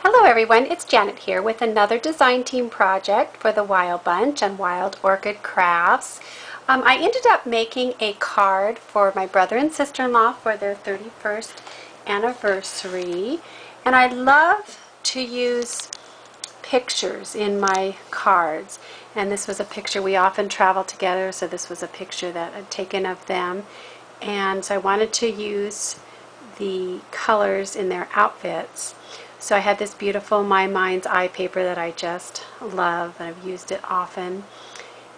Hello everyone, it's Janet here with another design team project for the Wild Bunch and Wild Orchid Crafts. I ended up making a card for my brother and sister-in-law for their 31st anniversary, and I love to use pictures in my cards, and this was a picture. We often travel together, so this was a picture that I'd taken of them, and so I wanted to use the colors in their outfits. So I had this beautiful My Mind's Eye paper that I just love, and I've used it often,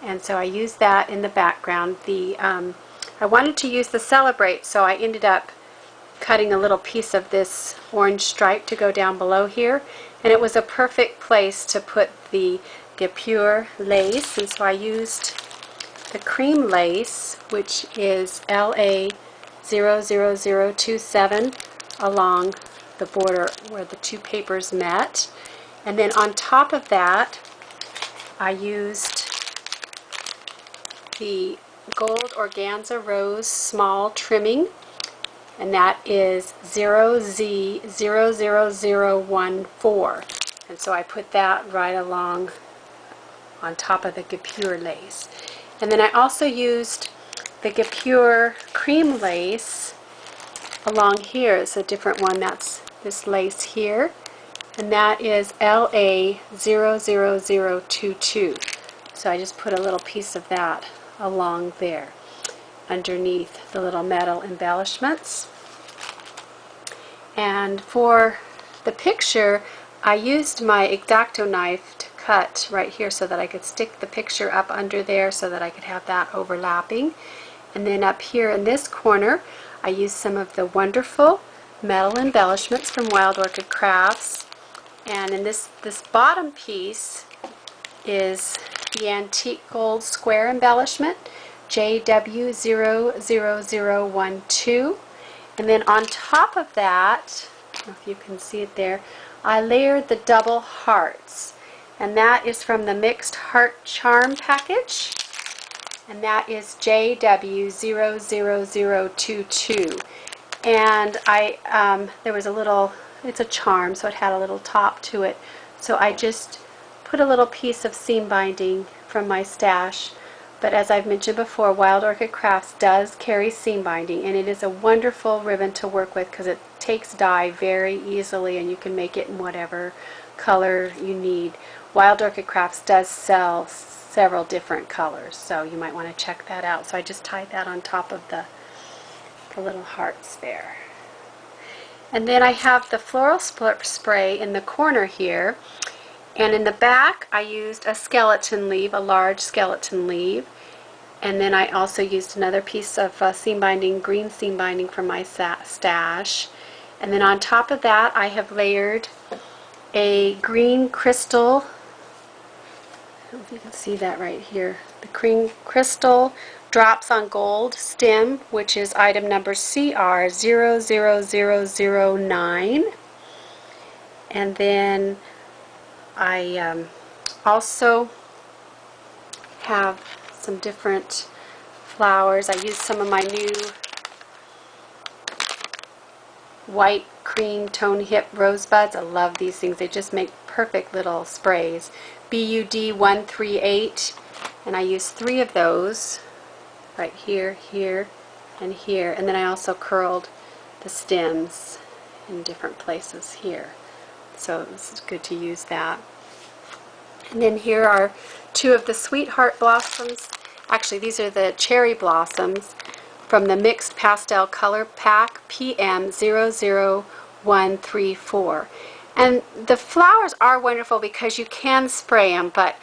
and so I used that in the background. I wanted to use the Celebrate, so I ended up cutting a little piece of this orange stripe to go down below here, and it was a perfect place to put the Guipure lace, and so I used the cream lace, which is LA 00027, along the border where the two papers met. And then on top of that I used the gold organza rose small trimming, and that is 0Z00014, and so I put that right along on top of the Guipure lace. And then I also used the Guipure cream lace along here. It's a different one. That's this lace here, and that is LA 00022. So I just put a little piece of that along there underneath the little metal embellishments. And for the picture, I used my X-Acto knife to cut right here so that I could stick the picture up under there so that I could have that overlapping. And then up here in this corner, I used some of the wonderful metal embellishments from Wild Orchid Crafts. And in this bottom piece is the antique gold square embellishment, JW00012. And then on top of that, I don't know if you can see it there, I layered the double hearts. And that is from the Mixed Heart Charm package. And that is JW00022. And there was a little, it's a charm, so it had a little top to it. So I just put a little piece of seam binding from my stash. But as I've mentioned before, Wild Orchid Crafts does carry seam binding, and it is a wonderful ribbon to work with because it takes dye very easily, and you can make it in whatever color you need. Wild Orchid Crafts does sell several different colors, so you might want to check that out. So I just tied that on top of the little hearts there. And then I have the floral spray in the corner here, and in the back I used a skeleton leaf, a large skeleton leaf, and then I also used another piece of seam binding, green seam binding from my stash. And then on top of that I have layered a green crystal, I don't know if you can see that right here, the green crystal drops on gold stem, which is item number CR00009. And then I also have some different flowers. I used some of my new white cream tone hip rosebuds. I love these things. They just make perfect little sprays. BUD138, and I used 3 of those right here, here, and here. And then I also curled the stems in different places here. So it's good to use that. And then here are 2 of the Sweetheart blossoms. Actually, these are the cherry blossoms from the Mixed Pastel Color Pack PM00134. And the flowers are wonderful because you can spray them, but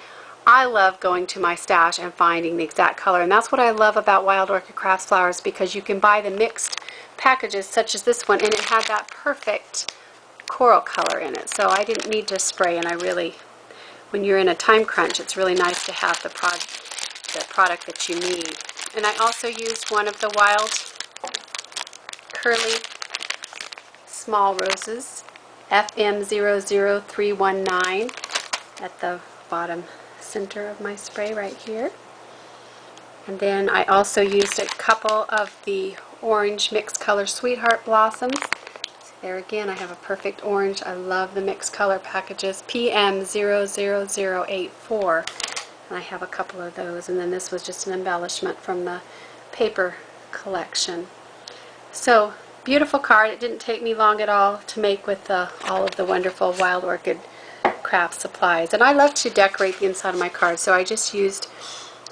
I love going to my stash and finding the exact color, and that's what I love about Wild Orchid Crafts flowers, because you can buy the mixed packages such as this one, and it had that perfect coral color in it. So I didn't need to spray, and I really, when you're in a time crunch, it's really nice to have the product that you need. And I also used one of the wild curly small roses, FM00319, at the bottom center of my spray right here. And then I also used a couple of the orange mixed color Sweetheart blossoms. There again, I have a perfect orange. I love the mixed color packages. PM00084. And I have a couple of those. And then this was just an embellishment from the paper collection. So, beautiful card. It didn't take me long at all to make with all of the wonderful Wild Orchid craft supplies. And I love to decorate the inside of my cards, so I just used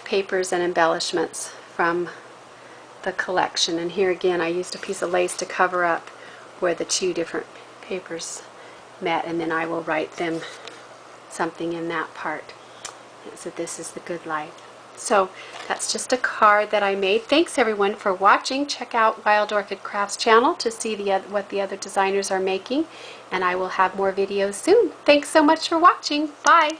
papers and embellishments from the collection. And here again, I used a piece of lace to cover up where the two different papers met, and then I will write them something in that part. So this is the good life. So that's just a card that I made. Thanks everyone for watching. Check out Wild Orchid Crafts channel to see what the other designers are making, and I will have more videos soon. Thanks so much for watching. Bye.